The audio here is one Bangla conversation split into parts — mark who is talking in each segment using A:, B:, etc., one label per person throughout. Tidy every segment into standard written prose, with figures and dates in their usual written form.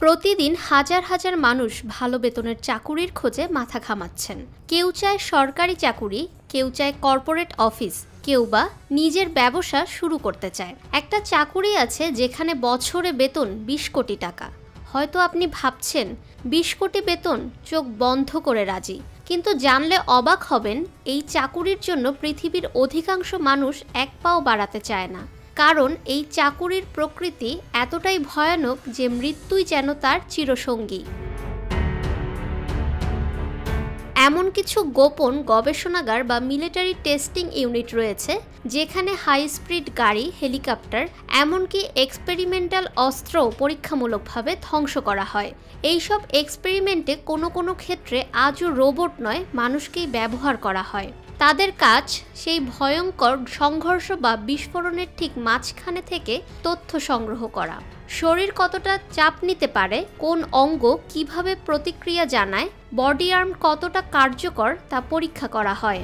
A: প্রতিদিন হাজার হাজার মানুষ ভালো বেতনের চাকুরির খোঁজে মাথা ঘামাচ্ছেন। কেউ চায় সরকারি চাকুরি, কেউ চায় কর্পোরেট অফিস, কেউ বা নিজের ব্যবসা শুরু করতে চায়। একটা চাকুরি আছে যেখানে বছরে বেতন 20 কোটি টাকা। হয়তো আপনি ভাবছেন 20 কোটি বেতন, চোখ বন্ধ করে রাজি। কিন্তু জানলে অবাক হবেন, এই চাকুরির জন্য পৃথিবীর অধিকাংশ মানুষ এক পাও বাড়াতে চায় না। কারণ এই চাকুরির প্রকৃতি এতটাই ভয়ানক যে মৃত্যুই যেন তার চিরসঙ্গী। এমন কিছু গোপন গবেষণাগার বা মিলিটারি টেস্টিং ইউনিট রয়েছে যেখানে হাই স্পিড গাড়ি, হেলিকপ্টার, এমনকি এক্সপেরিমেন্টাল অস্ত্রও পরীক্ষামূলকভাবে ধ্বংস করা হয়। এইসব এক্সপেরিমেন্টে কোনো ক্ষেত্রে আজও রোবট নয়, মানুষকেই ব্যবহার করা হয়। তাদের কাজ সেই ভয়ঙ্কর সংঘর্ষ বা বিস্ফোরণের ঠিক মাঝখানে থেকে তথ্য সংগ্রহ করা। শরীর কতটা চাপ নিতে পারে, কোন অঙ্গ কিভাবে প্রতিক্রিয়া জানায়, বডি আর্ম কতটা কার্যকর তা পরীক্ষা করা হয়।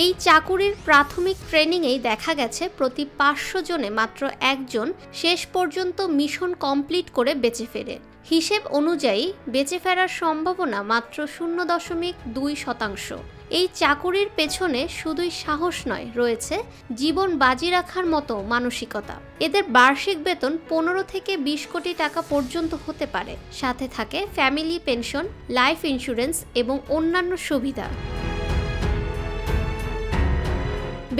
A: এই চাকুরির প্রাথমিক ট্রেনিংয়েই দেখা গেছে প্রতি 500 জনে মাত্র একজন শেষ পর্যন্ত মিশন কমপ্লিট করে বেঁচে ফেরে। হিসেব অনুযায়ী বেঁচে ফেরার সম্ভাবনা মাত্র 0.2%। এই চাকুরির পেছনে শুধুই সাহস নয়, রয়েছে জীবন বাজি রাখার মতো মানসিকতা। এদের বার্ষিক বেতন 15 থেকে 20 কোটি টাকা পর্যন্ত হতে পারে। সাথে থাকে ফ্যামিলি পেনশন, লাইফ ইন্স্যুরেন্স এবং অন্যান্য সুবিধা।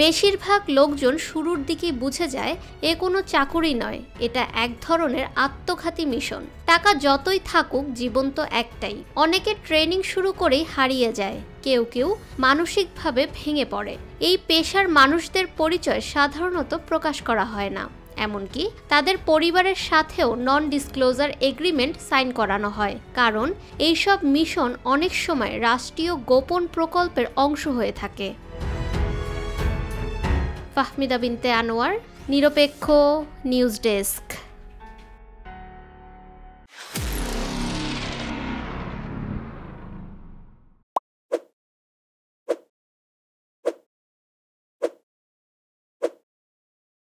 A: বেশিরভাগ লোকজন শুরুর দিকেই বুঝে যায় এ কোনো চাকুরি নয়, এটা এক ধরনের আত্মঘাতী মিশন। টাকা যতই থাকুক, জীবন তো একটাই। অনেকে ট্রেনিং শুরু করেই হারিয়ে যায়, কেউ কেউ মানসিকভাবে ভেঙে পড়ে। এই পেশার মানুষদের পরিচয় সাধারণত প্রকাশ করা হয় না, এমনকি তাদের পরিবারের সাথেও নন ডিসক্লোজার এগ্রিমেন্ট সাইন করানো হয়। কারণ এইসব মিশন অনেক সময় রাষ্ট্রীয় গোপন প্রকল্পের অংশ হয়ে থাকে। ফাহমিদা বিনতে আনোয়ার, নিরপেক্ষ নিউজ ডেস্ক।